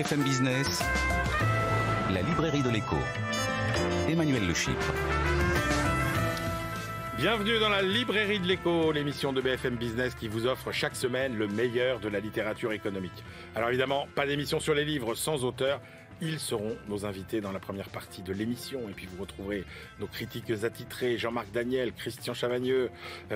BFM Business, la librairie de l'écho. Emmanuel Le Chypre. Bienvenue dans la librairie de l'écho, l'émission de BFM Business qui vous offre chaque semaine le meilleur de la littérature économique. Alors évidemment, pas d'émission sur les livres sans auteur. Ils seront nos invités dans la première partie de l'émission. Et puis vous retrouverez nos critiques attitrés, Jean-Marc Daniel, Christian Chavagneux,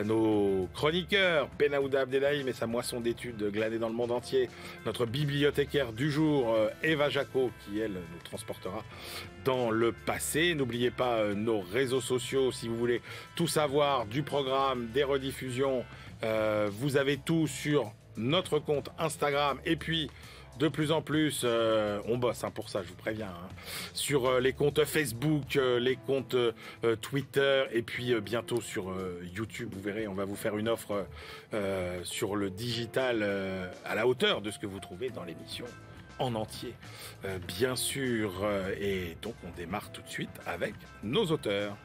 nos chroniqueurs, Benaouda Abdelhaim et sa moisson d'études glanée dans le monde entier, notre bibliothécaire du jour, Eva Jaco, qui elle nous transportera dans le passé. N'oubliez pas nos réseaux sociaux si vous voulez tout savoir du programme, des rediffusions. Vous avez tout sur notre compte Instagram et puis de plus en plus, on bosse pour ça, je vous préviens, sur les comptes Facebook, les comptes Twitter et puis bientôt sur YouTube. Vous verrez, on va vous faire une offre sur le digital à la hauteur de ce que vous trouvez dans l'émission en entier, bien sûr. Et donc, on démarre tout de suite avec nos auteurs.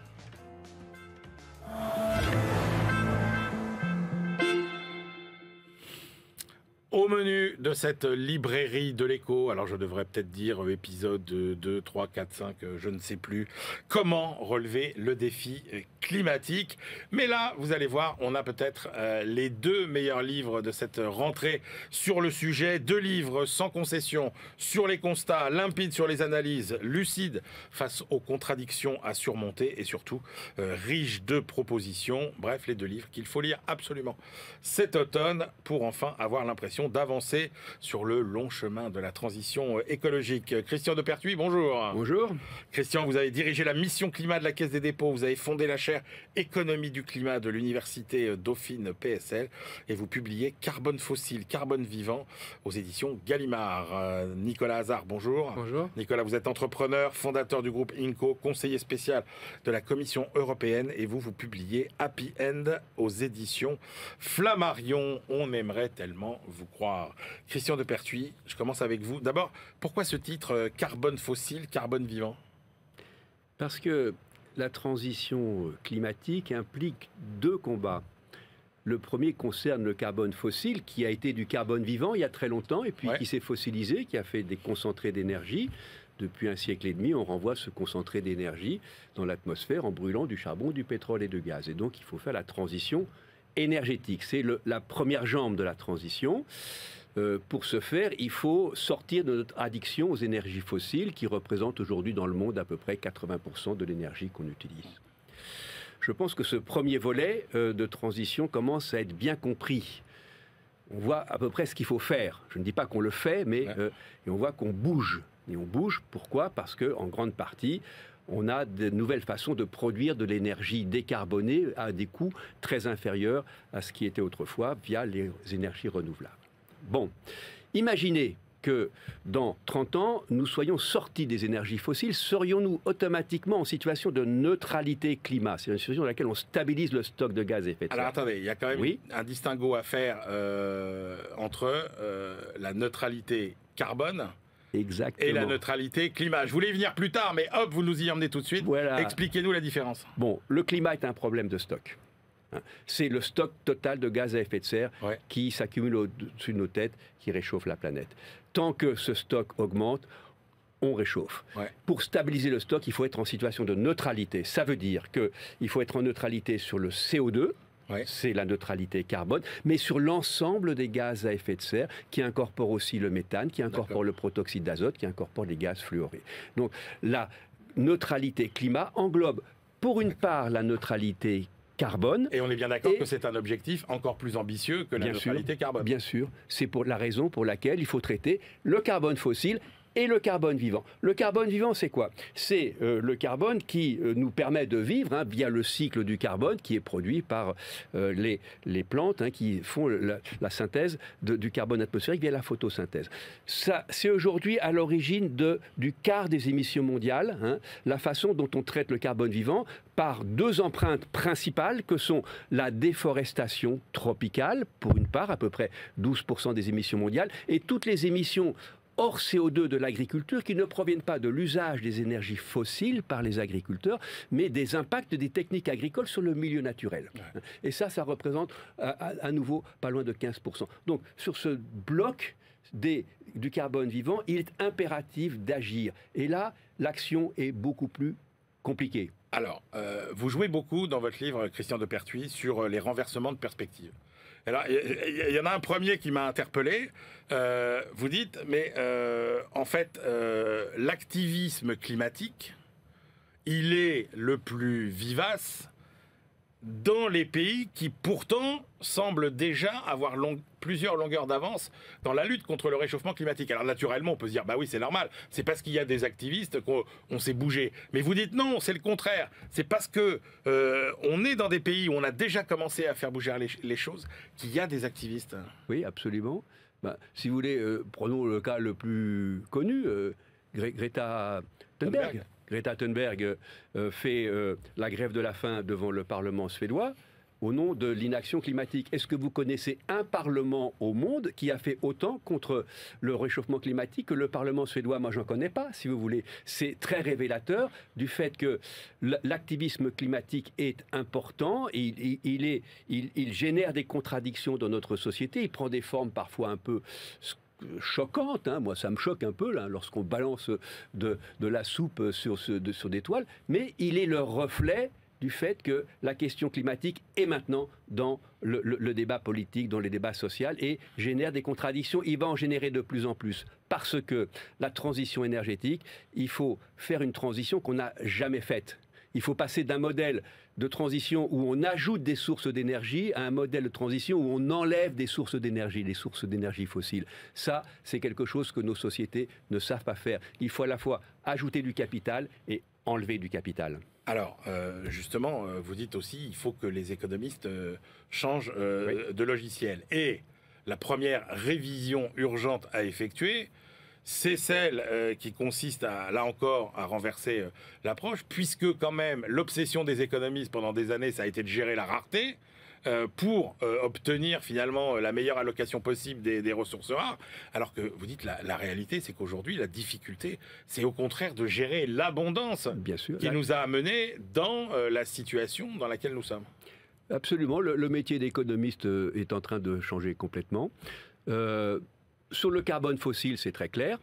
Au menu de cette librairie de l'écho, alors je devrais peut-être dire épisode 2, 3, 4, 5, je ne sais plus, comment relever le défi climatique. Mais là, vous allez voir, on a peut-être les deux meilleurs livres de cette rentrée sur le sujet. 2 livres sans concession, sur les constats, limpides sur les analyses, lucides face aux contradictions à surmonter et surtout riches de propositions. Bref, les 2 livres qu'il faut lire absolument cet automne pour enfin avoir l'impression d'avancer sur le long chemin de la transition écologique. Christian Depertuis, bonjour. Bonjour. Christian, vous avez dirigé la mission climat de la Caisse des dépôts, vous avez fondé la chaire économie du climat de l'université Dauphine PSL et vous publiez Carbone fossile, carbone vivant aux éditions Gallimard. Nicolas Hazard, bonjour. Bonjour. Nicolas, vous êtes entrepreneur, fondateur du groupe INCO, conseiller spécial de la Commission européenne et vous publiez Happy End aux éditions Flammarion. On aimerait tellement vous croire. Christian Depertuis, je commence avec vous. D'abord, pourquoi ce titre Carbone fossile, carbone vivant ? Parce que la transition climatique implique 2 combats. Le premier concerne le carbone fossile, qui a été du carbone vivant il y a très longtemps, et puis qui s'est fossilisé, qui a fait des concentrés d'énergie. Depuis 1 siècle et demi, on renvoie ce concentré d'énergie dans l'atmosphère en brûlant du charbon, du pétrole et du gaz. Et donc, il faut faire la transition énergétique. C'est la première jambe de la transition. Pour ce faire, il faut sortir de notre addiction aux énergies fossiles qui représentent aujourd'hui dans le monde à peu près 80% de l'énergie qu'on utilise. Je pense que ce premier volet de transition commence à être bien compris. On voit à peu près ce qu'il faut faire. Je ne dis pas qu'on le fait, mais et on voit qu'on bouge. Et on bouge, pourquoi ? Parce qu'en grande partie, on a de nouvelles façons de produire de l'énergie décarbonée à des coûts très inférieurs à ce qui était autrefois via les énergies renouvelables. Bon, imaginez que dans 30 ans, nous soyons sortis des énergies fossiles, serions-nous automatiquement en situation de neutralité climat ? C'est une situation dans laquelle on stabilise le stock de gaz à effet de serre. Alors attendez, il y a quand même un distinguo à faire entre la neutralité carbone Exactement. et la neutralité climat. Je voulais y venir plus tard, mais hop, vous nous y emmenez tout de suite. Voilà. Expliquez-nous la différence. Bon, le climat est un problème de stock. C'est le stock total de gaz à effet de serre qui s'accumule au-dessus de nos têtes, qui réchauffe la planète. Tant que ce stock augmente, on réchauffe. Pour stabiliser le stock, il faut être en situation de neutralité. Ça veut dire qu'il faut être en neutralité sur le CO2, c'est la neutralité carbone, mais sur l'ensemble des gaz à effet de serre, qui incorporent aussi le méthane, qui incorporent le protoxyde d'azote, qui incorporent les gaz fluorés. Donc la neutralité climat englobe pour une part la neutralité carbone. Et on est bien d'accord que c'est un objectif encore plus ambitieux que la neutralité carbone. Bien sûr, c'est pour la raison pour laquelle il faut traiter le carbone fossile et le carbone vivant. Le carbone vivant, c'est quoi ? C'est le carbone qui nous permet de vivre via le cycle du carbone qui est produit par les plantes qui font la synthèse du carbone atmosphérique via la photosynthèse. Ça, c'est aujourd'hui à l'origine du quart des émissions mondiales, la façon dont on traite le carbone vivant par 2 empreintes principales que sont la déforestation tropicale, pour une part, à peu près 12% des émissions mondiales, et toutes les émissions hors CO2 de l'agriculture qui ne proviennent pas de l'usage des énergies fossiles par les agriculteurs, mais des impacts des techniques agricoles sur le milieu naturel. Et ça représente à nouveau pas loin de 15%. Donc sur ce bloc du carbone vivant, il est impératif d'agir. Et là, l'action est beaucoup plus compliquée. Alors, vous jouez beaucoup dans votre livre, Christian Depertuis, sur les renversements de perspective. Alors, il y en a un premier qui m'a interpellé. Vous dites, mais en fait, l'activisme climatique, il est le plus vivace dans les pays qui pourtant semblent déjà avoir plusieurs longueurs d'avance dans la lutte contre le réchauffement climatique. Alors naturellement, on peut se dire, bah oui, c'est normal, c'est parce qu'il y a des activistes qu'on s'est bougé. Mais vous dites non, c'est le contraire. C'est parce que on est dans des pays où on a déjà commencé à faire bouger les choses qu'il y a des activistes. Oui, absolument. Bah, si vous voulez, prenons le cas le plus connu, Greta Thunberg. Greta Thunberg fait la grève de la faim devant le Parlement suédois au nom de l'inaction climatique. Est-ce que vous connaissez un Parlement au monde qui a fait autant contre le réchauffement climatique que le Parlement suédois? Moi, j'en connais pas, si vous voulez. C'est très révélateur du fait que l'activisme climatique est important. Et il génère des contradictions dans notre société. Il prend des formes parfois un peu choquante, hein. Moi ça me choque un peu là, lorsqu'on balance de la soupe sur des toiles, mais il est le reflet du fait que la question climatique est maintenant dans le débat politique, dans les débats sociaux et génère des contradictions. Il va en générer de plus en plus parce que la transition énergétique, il faut faire une transition qu'on n'a jamais faite. Il faut passer d'un modèle de transition où on ajoute des sources d'énergie à un modèle de transition où on enlève des sources d'énergie, les sources d'énergie fossiles. Ça, c'est quelque chose que nos sociétés ne savent pas faire. Il faut à la fois ajouter du capital et enlever du capital. Alors, justement, vous dites aussi il faut que les économistes changent de logiciel. Et la première révision urgente à effectuer, c'est celle qui consiste là encore, à renverser l'approche, puisque quand même l'obsession des économistes pendant des années, ça a été de gérer la rareté pour obtenir finalement la meilleure allocation possible des ressources rares. Alors que vous dites la réalité, c'est qu'aujourd'hui, la difficulté, c'est au contraire de gérer l'abondance qui nous a amenés dans la situation dans laquelle nous sommes. Absolument, le métier d'économiste est en train de changer complètement. Sur le carbone fossile, c'est très clair.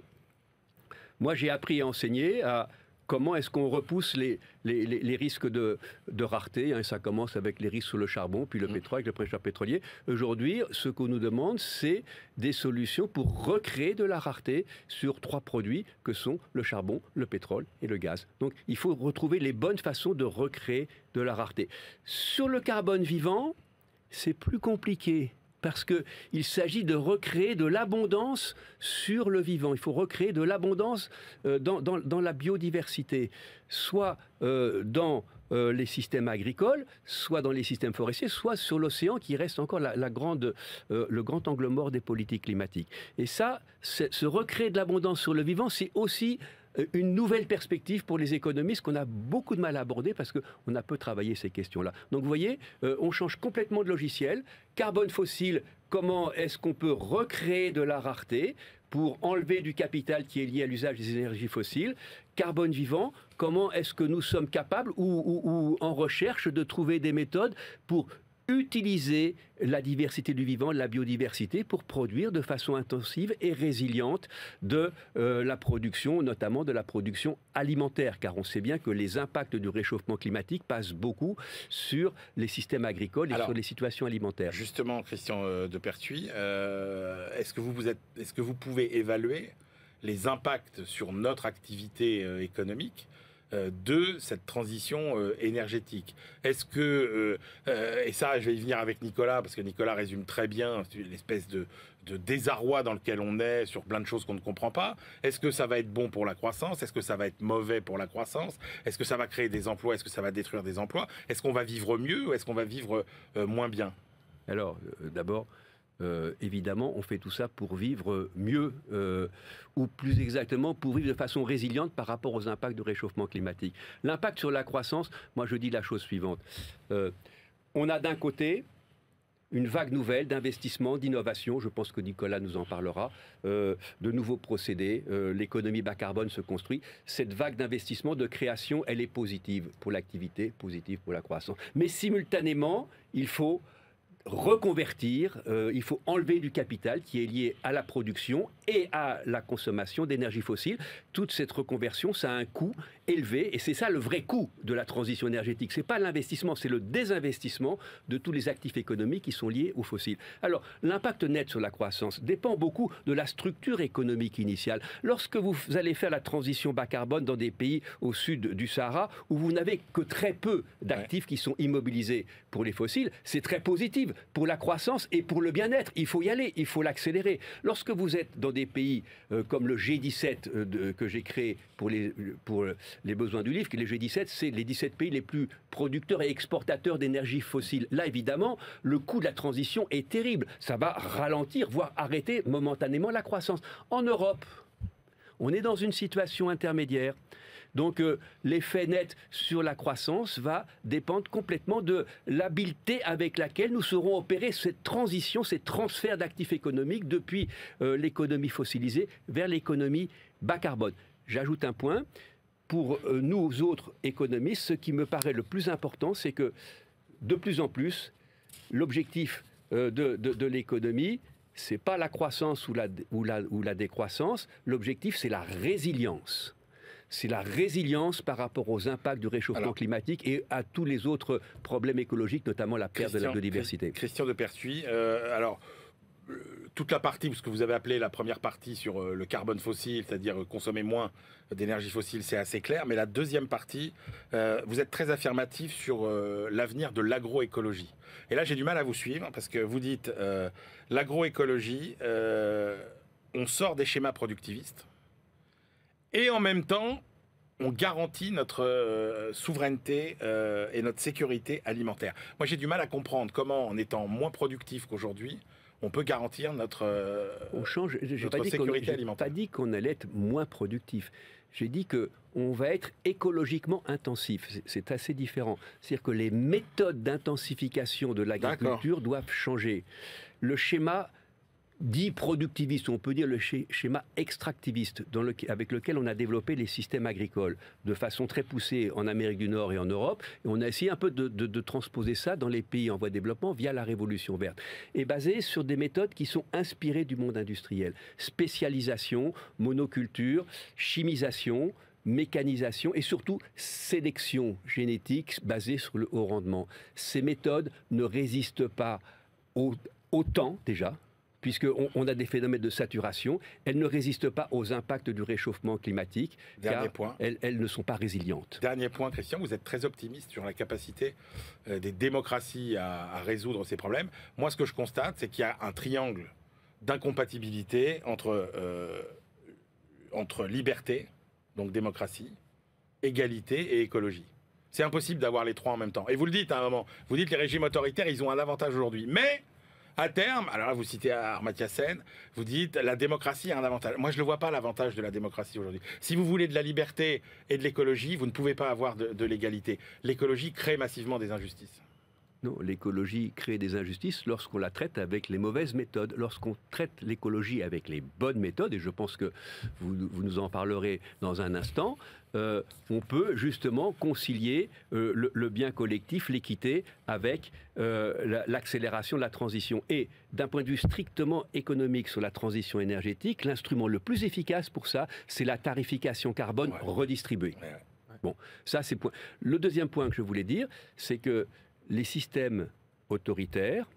Moi, j'ai appris à enseigner à comment est-ce qu'on repousse les risques de rareté. Hein, ça commence avec les risques sur le charbon, puis le pétrole, avec le prêcheur pétrolier. Aujourd'hui, ce qu'on nous demande, c'est des solutions pour recréer de la rareté sur 3 produits que sont le charbon, le pétrole et le gaz. Donc, il faut retrouver les bonnes façons de recréer de la rareté. Sur le carbone vivant, c'est plus compliqué. Parce qu'il s'agit de recréer de l'abondance sur le vivant. Il faut recréer de l'abondance dans la biodiversité, soit dans les systèmes agricoles, soit dans les systèmes forestiers, soit sur l'océan qui reste encore le grand angle mort des politiques climatiques. Et ça, se recréer de l'abondance sur le vivant, c'est aussi une nouvelle perspective pour les économistes qu'on a beaucoup de mal à aborder parce qu'on a peu travaillé ces questions-là. Donc vous voyez, on change complètement de logiciel. Carbone fossile, comment est-ce qu'on peut recréer de la rareté pour enlever du capital qui est lié à l'usage des énergies fossiles? Carbone vivant, comment est-ce que nous sommes capables ou en recherche de trouver des méthodes pour utiliser la diversité du vivant, la biodiversité, pour produire de façon intensive et résiliente de la production, notamment de la production alimentaire, car on sait bien que les impacts du réchauffement climatique passent beaucoup sur les systèmes agricoles et sur les situations alimentaires. Justement, Christian Depertuis, est-ce que vous pouvez évaluer les impacts sur notre activité économique de cette transition énergétique? Est-ce que, et ça je vais y venir avec Nicolas, parce que Nicolas résume très bien l'espèce de désarroi dans lequel on est sur plein de choses qu'on ne comprend pas. Est-ce que ça va être bon pour la croissance? Est-ce que ça va être mauvais pour la croissance? Est-ce que ça va créer des emplois? Est-ce que ça va détruire des emplois? Est-ce qu'on va vivre mieux ou est-ce qu'on va vivre moins bien? Alors, d'abord, évidemment, on fait tout ça pour vivre mieux, ou plus exactement, pour vivre de façon résiliente par rapport aux impacts du réchauffement climatique. L'impact sur la croissance, moi je dis la chose suivante. On a d'un côté une vague nouvelle d'investissement, d'innovation, je pense que Nicolas nous en parlera, de nouveaux procédés, l'économie bas carbone se construit. Cette vague d'investissement, de création, elle est positive pour l'activité, positive pour la croissance. Mais simultanément, il faut reconvertir, il faut enlever du capital qui est lié à la production et à la consommation d'énergie fossile. Toute cette reconversion, ça a un coût élevé, et c'est ça le vrai coût de la transition énergétique. C'est pas l'investissement, c'est le désinvestissement de tous les actifs économiques qui sont liés aux fossiles. Alors, l'impact net sur la croissance dépend beaucoup de la structure économique initiale. Lorsque vous allez faire la transition bas carbone dans des pays au sud du Sahara, où vous n'avez que très peu d'actifs qui sont immobilisés pour les fossiles, c'est très positif pour la croissance et pour le bien-être. Il faut y aller, il faut l'accélérer. Lorsque vous êtes dans des pays comme le G17 que j'ai créé pour les besoins du livre, que les G17, c'est les 17 pays les plus producteurs et exportateurs d'énergie fossile. Là, évidemment, le coût de la transition est terrible. Ça va ralentir, voire arrêter momentanément la croissance. En Europe, on est dans une situation intermédiaire. Donc l'effet net sur la croissance va dépendre complètement de l'habileté avec laquelle nous saurons opérer cette transition, ces transferts d'actifs économiques depuis l'économie fossilisée vers l'économie bas carbone. J'ajoute un point. Pour nous autres économistes, ce qui me paraît le plus important, c'est que de plus en plus, l'objectif de l'économie, ce n'est pas la croissance ou la décroissance. L'objectif, c'est la résilience. C'est la résilience par rapport aux impacts du réchauffement climatique et à tous les autres problèmes écologiques, notamment la perte de la biodiversité. Christian de Pertuis, toute la partie, ce que vous avez appelé la première partie sur le carbone fossile, c'est-à-dire consommer moins d'énergie fossile, c'est assez clair. Mais la deuxième partie, vous êtes très affirmatif sur l'avenir de l'agroécologie. Et là, j'ai du mal à vous suivre parce que vous dites l'agroécologie, on sort des schémas productivistes et en même temps, on garantit notre souveraineté et notre sécurité alimentaire. Moi, j'ai du mal à comprendre comment, en étant moins productif qu'aujourd'hui, on peut garantir notre sécurité alimentaire. Je n'ai pas dit qu'on allait être moins productif. J'ai dit qu'on va être écologiquement intensif. C'est assez différent. C'est-à-dire que les méthodes d'intensification de l'agriculture doivent changer. Le schéma dit productiviste, on peut dire le schéma extractiviste avec lequel on a développé les systèmes agricoles de façon très poussée en Amérique du Nord et en Europe. Et on a essayé un peu de transposer ça dans les pays en voie de développement via la révolution verte. Et basé sur des méthodes qui sont inspirées du monde industriel. Spécialisation, monoculture, chimisation, mécanisation et surtout sélection génétique basée sur le haut rendement. Ces méthodes ne résistent pas au temps déjà, puisqu'on a des phénomènes de saturation, elles ne résistent pas aux impacts du réchauffement climatique, car elles ne sont pas résilientes. Dernier point, Christian, vous êtes très optimiste sur la capacité des démocraties à résoudre ces problèmes. Moi, ce que je constate, c'est qu'il y a un triangle d'incompatibilité entre liberté, donc démocratie, égalité et écologie. C'est impossible d'avoir les trois en même temps. Et vous le dites à un moment, vous dites que les régimes autoritaires, ils ont un avantage aujourd'hui. Mais à terme, alors là vous citez Amartya Sen, vous dites la démocratie a un avantage. Moi je ne vois pas l'avantage de la démocratie aujourd'hui. Si vous voulez de la liberté et de l'écologie, vous ne pouvez pas avoir de l'égalité. L'écologie crée massivement des injustices. Non, l'écologie crée des injustices lorsqu'on la traite avec les mauvaises méthodes. Lorsqu'on traite l'écologie avec les bonnes méthodes, et je pense que vous nous en parlerez dans un instant, on peut justement concilier le bien collectif, l'équité, avec l'accélération de la transition. Et d'un point de vue strictement économique sur la transition énergétique, l'instrument le plus efficace pour ça, c'est la tarification carbone redistribuée. Bon, ça c'est point. Le deuxième point que je voulais dire, c'est que les systèmes autoritaires,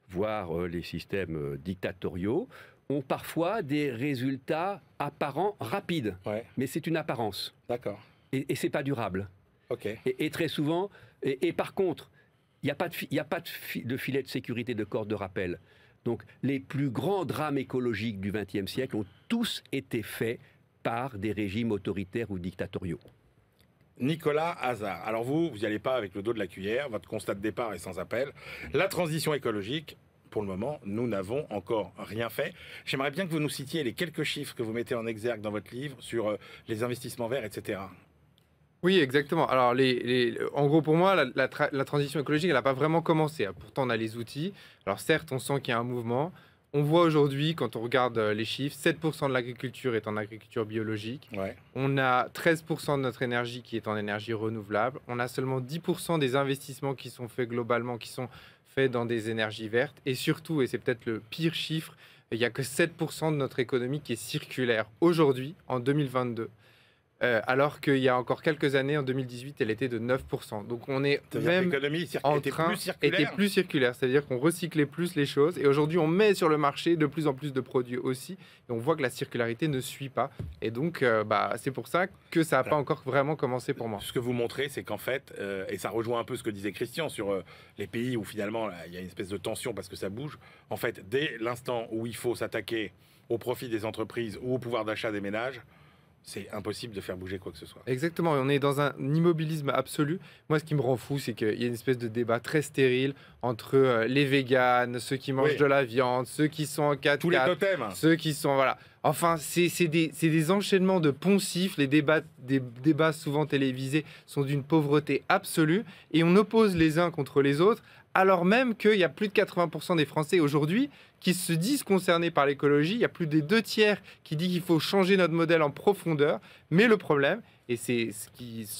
voire les systèmes dictatoriaux, ont parfois des résultats apparents rapides. Mais c'est une apparence. D'accord. Et c'est pas durable. Okay. Et très souvent, et par contre, il n'y a pas de filet de sécurité, de corde de rappel. Donc les plus grands drames écologiques du XXe siècle ont tous été faits par des régimes autoritaires ou dictatoriaux. Nicolas Hazard. Alors vous n'y allez pas avec le dos de la cuillère, votre constat de départ est sans appel. La transition écologique, pour le moment, nous n'avons encore rien fait. J'aimerais bien que vous nous citiez les quelques chiffres que vous mettez en exergue dans votre livre sur les investissements verts, etc. Oui, exactement. Alors, en gros, pour moi, la transition écologique, elle n'a pas vraiment commencé. Pourtant, on a les outils. Alors, certes, on sent qu'il y a un mouvement. On voit aujourd'hui, quand on regarde les chiffres, 7% de l'agriculture est en agriculture biologique. On a 13% de notre énergie qui est en énergie renouvelable. On a seulement 10% des investissements qui sont faits globalement, qui sont fait dans des énergies vertes. Et surtout, et c'est peut-être le pire chiffre, il n'y a que 7% de notre économie qui est circulaire aujourd'hui, en 2022. Alors qu'il y a encore quelques années, en 2018, elle était de 9%. Donc on est même en train était plus circulaire. C'est-à-dire qu'on recyclait plus les choses. Et aujourd'hui, on met sur le marché de plus en plus de produits aussi. Et on voit que la circularité ne suit pas. Et donc, c'est pour ça que ça n'a pas encore vraiment commencé pour moi. Ce que vous montrez, c'est qu'en fait, et ça rejoint un peu ce que disait Christian sur les pays où finalement il y a une espèce de tension parce que ça bouge. En fait, dès l'instant où il faut s'attaquer au profit des entreprises ou au pouvoir d'achat des ménages, c'est impossible de faire bouger quoi que ce soit. Exactement, on est dans un immobilisme absolu. Moi, ce qui me rend fou, c'est qu'il y a une espèce de débat très stérile entre les véganes, ceux qui mangent de la viande, ceux qui sont en 4x4, tous les totems, ceux qui sont... Voilà. Enfin, c'est des enchaînements de poncifs. Les débats souvent télévisés sont d'une pauvreté absolue. Et on oppose les uns contre les autres, alors même qu'il y a plus de 80% des Français aujourd'hui qui se disent concernés par l'écologie. Il y a plus des 2/3 qui disent qu'il faut changer notre modèle en profondeur. Mais le problème, et c'est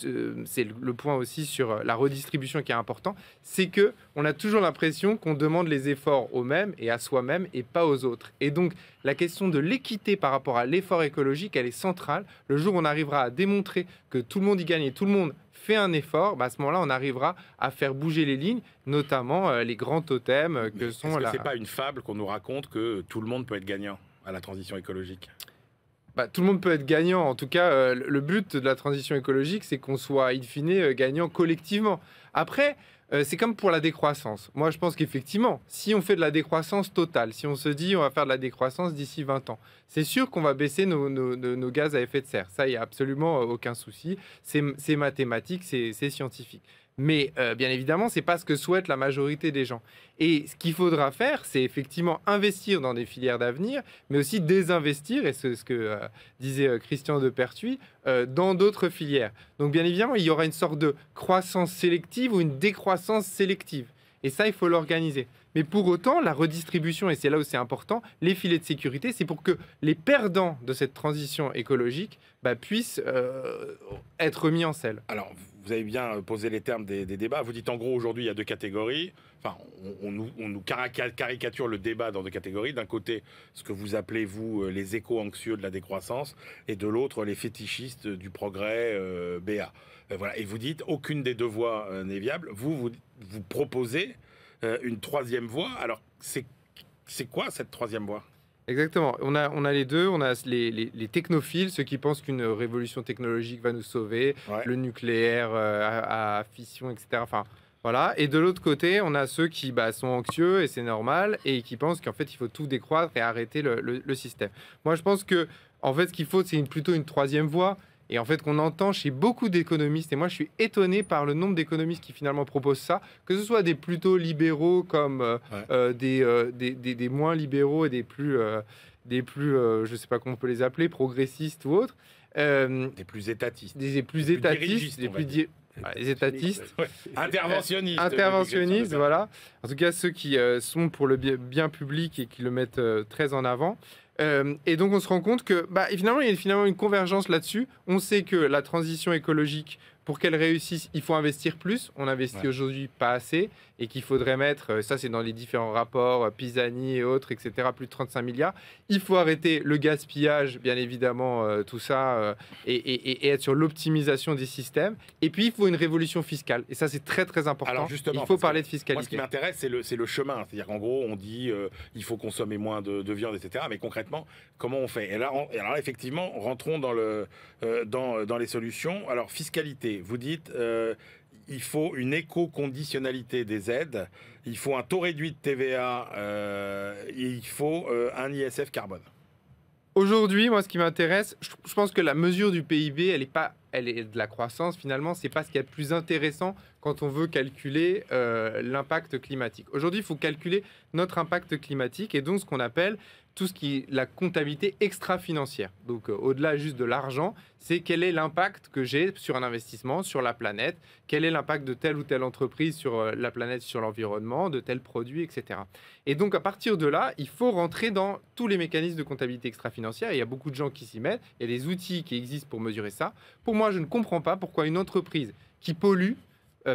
le point aussi sur la redistribution qui est important, c'est qu'on a toujours l'impression qu'on demande les efforts aux mêmes et à soi-même et pas aux autres. Et donc, la question de l'équité par rapport à l'effort écologique, elle est centrale. Le jour où on arrivera à démontrer que tout le monde y gagne et tout le monde fait un effort, à ce moment-là, on arrivera à faire bouger les lignes, notamment les grands totems que sont... Est-ce que c'est pas une fable qu'on nous raconte que tout le monde peut être gagnant à la transition écologique ? Tout le monde peut être gagnant. En tout cas, le but de la transition écologique, c'est qu'on soit, in fine, gagnant collectivement. Après, c'est comme pour la décroissance. Moi, je pense qu'effectivement, si on fait de la décroissance totale, si on se dit on va faire de la décroissance d'ici 20 ans, c'est sûr qu'on va baisser nos gaz à effet de serre. Ça, il n'y a absolument aucun souci. C'est mathématique, c'est scientifique. Mais bien évidemment, ce n'est pas ce que souhaite la majorité des gens. Et ce qu'il faudra faire, c'est effectivement investir dans des filières d'avenir, mais aussi désinvestir, et c'est ce que disait Christian de Pertuis, dans d'autres filières. Donc bien évidemment, il y aura une sorte de croissance sélective ou une décroissance sélective. Et ça, il faut l'organiser. Mais pour autant, la redistribution, et c'est là où c'est important, les filets de sécurité, c'est pour que les perdants de cette transition écologique puissent être mis en selle. Alors, vous avez bien posé les termes des débats. Vous dites en gros, aujourd'hui, il y a deux catégories. Enfin, on nous caricature le débat dans deux catégories. D'un côté, ce que vous appelez, vous, les éco-anxieux de la décroissance, et de l'autre, les fétichistes du progrès BA. Voilà. Et vous dites, aucune des deux voies n'est viable. Vous proposez une troisième voie. Alors, c'est quoi cette troisième voie ? Exactement. On a les deux. On a les technophiles, ceux qui pensent qu'une révolution technologique va nous sauver, le nucléaire à fission, etc. Enfin, voilà. Et de l'autre côté, on a ceux qui sont anxieux, et c'est normal, et qui pensent qu'en fait, il faut tout décroître et arrêter le système. Moi, je pense que, en fait, ce qu'il faut, c'est plutôt une troisième voie. Et en fait, qu'on entend chez beaucoup d'économistes, et moi je suis étonné par le nombre d'économistes qui finalement proposent ça, que ce soit des plutôt libéraux comme des moins libéraux et des plus je ne sais pas comment on peut les appeler, progressistes ou autres. Des plus étatistes. Des plus étatistes, les étatistes. Interventionnistes, voilà. En tout cas, ceux qui sont pour le bien public et qui le mettent très en avant. Et donc on se rend compte que finalement il y a finalement une convergence là-dessus. On sait que la transition écologique, pour qu'elle réussisse, il faut investir plus. On investit aujourd'hui pas assez, et qu'il faudrait mettre, ça c'est dans les différents rapports, Pisani et autres, etc., plus de 35 milliards. Il faut arrêter le gaspillage, bien évidemment, tout ça, et être sur l'optimisation des systèmes. Et puis il faut une révolution fiscale. Et ça c'est très très important. Alors justement, il faut parler de fiscalité. Moi ce qui m'intéresse, c'est le chemin. C'est-à-dire qu'en gros, on dit il faut consommer moins de viande, etc. Mais concrètement, comment on fait ? Et alors effectivement, rentrons dans les solutions. Alors fiscalité. Vous dites il faut une éco-conditionnalité des aides, il faut un taux réduit de TVA, il faut un ISF carbone. Aujourd'hui, moi, ce qui m'intéresse, je pense que la mesure du PIB, elle est de la croissance, finalement, c'est pas ce qui est le plus intéressant quand on veut calculer l'impact climatique. Aujourd'hui, il faut calculer notre impact climatique, et donc ce qu'on appelle tout ce qui est la comptabilité extra-financière. Donc, au-delà juste de l'argent, c'est quel est l'impact que j'ai sur un investissement, sur la planète, quel est l'impact de telle ou telle entreprise sur la planète, sur l'environnement, de tel produit, etc. Et donc, à partir de là, il faut rentrer dans tous les mécanismes de comptabilité extra-financière. Il y a beaucoup de gens qui s'y mettent. Il y a des outils qui existent pour mesurer ça. Pour moi, je ne comprends pas pourquoi une entreprise qui pollue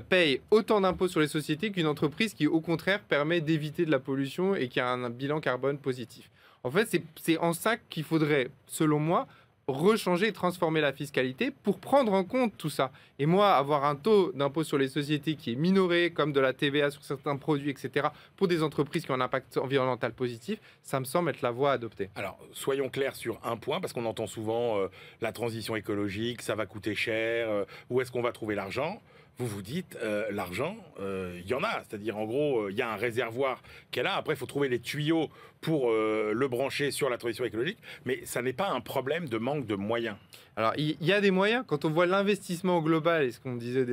paye autant d'impôts sur les sociétés qu'une entreprise qui, au contraire, permet d'éviter de la pollution et qui a un bilan carbone positif. En fait, c'est en ça qu'il faudrait, selon moi, rechanger et transformer la fiscalité pour prendre en compte tout ça. Et moi, avoir un taux d'impôt sur les sociétés qui est minoré, comme de la TVA sur certains produits, etc., pour des entreprises qui ont un impact environnemental positif, ça me semble être la voie à adopter. Alors, soyons clairs sur un point, parce qu'on entend souvent la transition écologique, ça va coûter cher, où est-ce qu'on va trouver l'argent ? Vous vous dites, l'argent, il y en a. C'est-à-dire, en gros, il y a un réservoir qui est là. Après, il faut trouver les tuyaux pour le brancher sur la transition écologique. Mais ça n'est pas un problème de manque de moyens. Alors, il y a des moyens. Quand on voit l'investissement global, et ce qu'on disait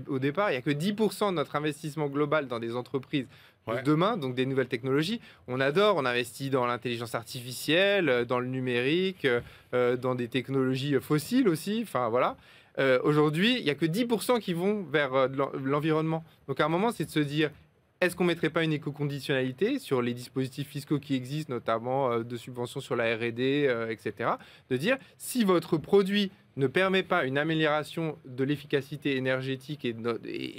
au départ, il n'y a que 10% de notre investissement global dans des entreprises de demain, donc des nouvelles technologies. On adore, on investit dans l'intelligence artificielle, dans le numérique, dans des technologies fossiles aussi. Enfin, voilà. Aujourd'hui, il n'y a que 10% qui vont vers l'environnement. Donc à un moment, c'est de se dire, est-ce qu'on ne mettrait pas une éco-conditionnalité sur les dispositifs fiscaux qui existent, notamment de subventions sur la R&D, etc. De dire, si votre produit ne permet pas une amélioration de l'efficacité énergétique et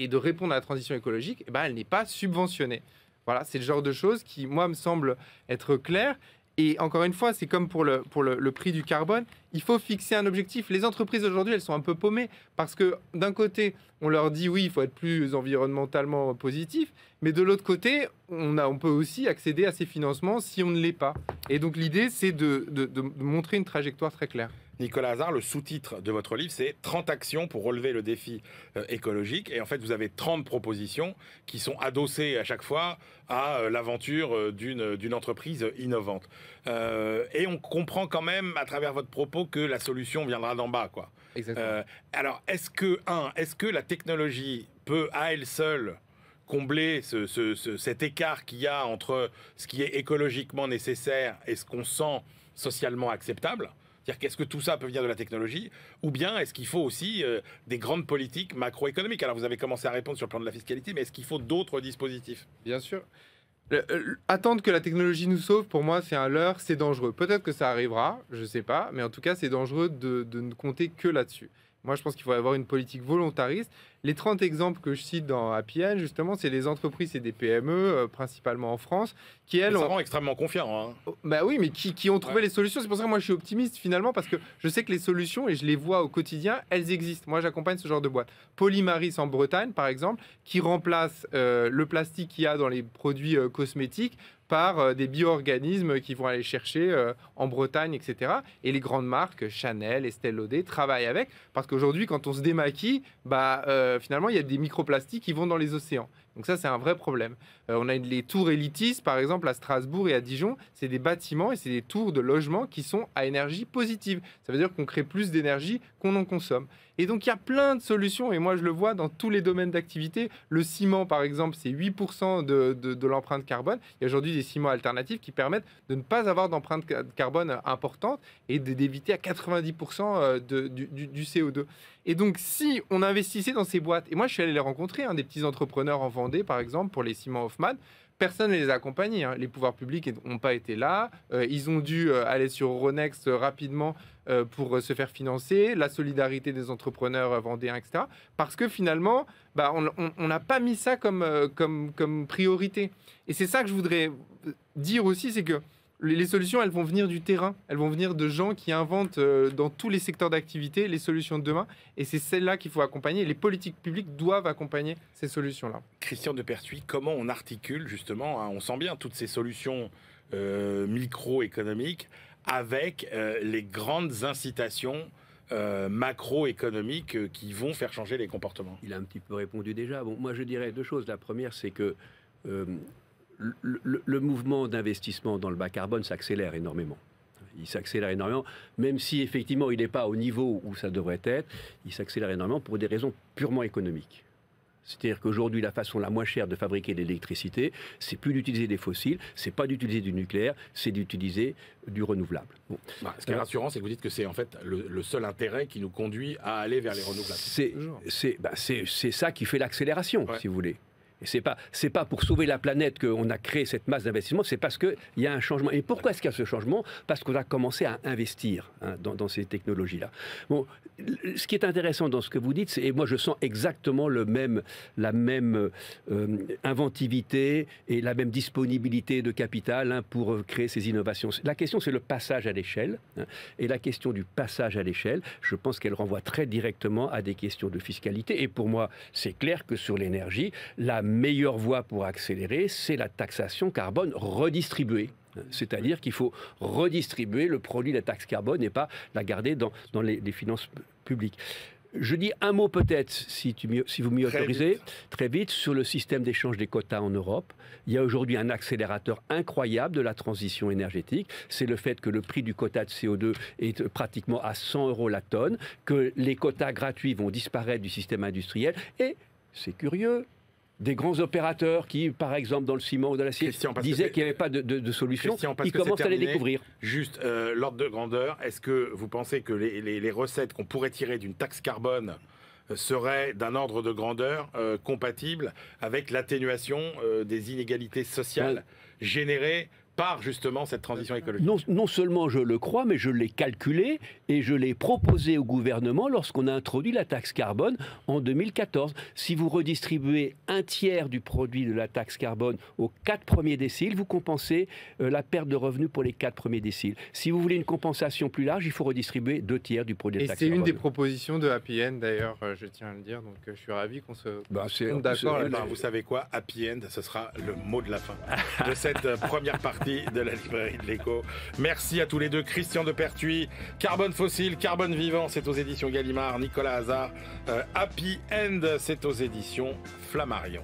de répondre à la transition écologique, eh ben, elle n'est pas subventionnée. Voilà, c'est le genre de choses qui, moi, me semble être claires. Et encore une fois, c'est comme pour le prix du carbone, il faut fixer un objectif. Les entreprises aujourd'hui, elles sont un peu paumées parce que d'un côté, on leur dit oui, il faut être plus environnementalement positif, mais de l'autre côté, on peut aussi accéder à ces financements si on ne l'est pas. Et donc l'idée, c'est de montrer une trajectoire très claire. Nicolas Hazard, le sous-titre de votre livre, c'est 30 actions pour relever le défi écologique. Et en fait, vous avez 30 propositions qui sont adossées à chaque fois à l'aventure d'une entreprise innovante. Et on comprend quand même, à travers votre propos, que la solution viendra d'en bas, quoi. Exactement. Alors, est-ce que la technologie peut, à elle seule, combler cet écart qu'il y a entre ce qui est écologiquement nécessaire et ce qu'on sent socialement acceptable ? C'est-à-dire qu'est-ce que tout ça peut venir de la technologie ? Ou bien est-ce qu'il faut aussi des grandes politiques macroéconomiques ? Alors vous avez commencé à répondre sur le plan de la fiscalité, mais est-ce qu'il faut d'autres dispositifs ? Bien sûr. Attendre que la technologie nous sauve, pour moi, c'est un leurre, c'est dangereux. Peut-être que ça arrivera, je ne sais pas, mais en tout cas, c'est dangereux de ne compter que là-dessus. Moi, je pense qu'il faut avoir une politique volontariste. Les 30 exemples que je cite dans Happy End, justement, c'est des entreprises et des PME, principalement en France, qui, elles... Ça rend extrêmement confiant. Hein. Bah oui, mais qui ont trouvé les solutions. C'est pour ça que moi, je suis optimiste, finalement, parce que je sais que les solutions, et je les vois au quotidien, elles existent. Moi, j'accompagne ce genre de boîte. Polymaris en Bretagne, par exemple, qui remplace le plastique qu'il y a dans les produits cosmétiques par des bio-organismes qui vont aller chercher en Bretagne, etc. Et les grandes marques, Chanel, Estée Lauder, travaillent avec, parce qu'aujourd'hui, quand on se démaquille, finalement, il y a des microplastiques qui vont dans les océans. Donc ça, c'est un vrai problème. On a les tours Elitis, par exemple, à Strasbourg et à Dijon. C'est des bâtiments et c'est des tours de logement qui sont à énergie positive. Ça veut dire qu'on crée plus d'énergie qu'on en consomme. Et donc, il y a plein de solutions. Et moi, je le vois dans tous les domaines d'activité. Le ciment, par exemple, c'est 8% de l'empreinte carbone. Il y a aujourd'hui des ciments alternatifs qui permettent de ne pas avoir d'empreinte carbone importante et d'éviter à 90% du CO2. Et donc, si on investissait dans ces boîtes, et moi, je suis allé les rencontrer, des petits entrepreneurs en Vendée, par exemple, pour les ciments Hoffmann, personne ne les a accompagnés. Les pouvoirs publics n'ont pas été là. Ils ont dû aller sur Euronext rapidement pour se faire financer, la solidarité des entrepreneurs vendéens, etc. Parce que finalement, on n'a pas mis ça comme priorité. Et c'est ça que je voudrais dire aussi, c'est que les solutions, elles vont venir du terrain. Elles vont venir de gens qui inventent dans tous les secteurs d'activité les solutions de demain. Et c'est celles-là qu'il faut accompagner. Les politiques publiques doivent accompagner ces solutions-là. Christian Depertuis, comment on articule justement, on sent bien toutes ces solutions microéconomiques avec les grandes incitations macroéconomiques qui vont faire changer les comportements. Il a un petit peu répondu déjà. Bon, moi, je dirais deux choses. La première, c'est que le mouvement d'investissement dans le bas carbone s'accélère énormément. Il s'accélère énormément, même si effectivement il n'est pas au niveau où ça devrait être, il s'accélère énormément pour des raisons purement économiques. C'est-à-dire qu'aujourd'hui, la façon la moins chère de fabriquer de l'électricité, c'est plus d'utiliser des fossiles, c'est pas d'utiliser du nucléaire, c'est d'utiliser du renouvelable. Bon. Ce qui est rassurant, c'est que vous dites que c'est en fait le seul intérêt qui nous conduit à aller vers les renouvelables. C'est ça qui fait l'accélération, si vous voulez. Et c'est pas pour sauver la planète qu'on a créé cette masse d'investissement, c'est parce qu'il y a un changement. Et pourquoi est-ce qu'il y a ce changement? Parce qu'on a commencé à investir dans ces technologies-là. Bon, ce qui est intéressant dans ce que vous dites, et moi je sens exactement la même inventivité et la même disponibilité de capital pour créer ces innovations. La question, c'est le passage à l'échelle. Et la question du passage à l'échelle, je pense qu'elle renvoie très directement à des questions de fiscalité. Et pour moi, c'est clair que sur l'énergie, la meilleure voie pour accélérer, c'est la taxation carbone redistribuée. C'est-à-dire qu'il faut redistribuer le produit de la taxe carbone et pas la garder dans les finances publiques. Je dis un mot peut-être, si vous m'y autorisez, très vite, sur le système d'échange des quotas en Europe. Il y a aujourd'hui un accélérateur incroyable de la transition énergétique. C'est le fait que le prix du quota de CO2 est pratiquement à 100 € la tonne, que les quotas gratuits vont disparaître du système industriel. Et, c'est curieux, des grands opérateurs qui, par exemple, dans le ciment ou dans l'acier, disaient qu'il n'y avait pas de solution, ils commencent à les découvrir. Juste, l'ordre de grandeur, est-ce que vous pensez que les recettes qu'on pourrait tirer d'une taxe carbone seraient d'un ordre de grandeur compatible avec l'atténuation des inégalités sociales générées par justement cette transition écologique? Non seulement je le crois, mais je l'ai calculé et je l'ai proposé au gouvernement lorsqu'on a introduit la taxe carbone en 2014. Si vous redistribuez un tiers du produit de la taxe carbone aux 4 premiers déciles, vous compensez la perte de revenus pour les 4 premiers déciles. Si vous voulez une compensation plus large, il faut redistribuer 2 tiers du produit de la taxe carbone. Et c'est une des propositions de Happy End d'ailleurs, je tiens à le dire, donc je suis ravi qu'on se tombe d'accord. Vous savez quoi, Happy End, ce sera le mot de la fin de cette première partie de la librairie de l'écho. Merci à tous les deux. Christian de Pertuis, Carbone fossile, Carbone vivant, c'est aux éditions Gallimard. Nicolas Hazard, Happy End, c'est aux éditions Flammarion.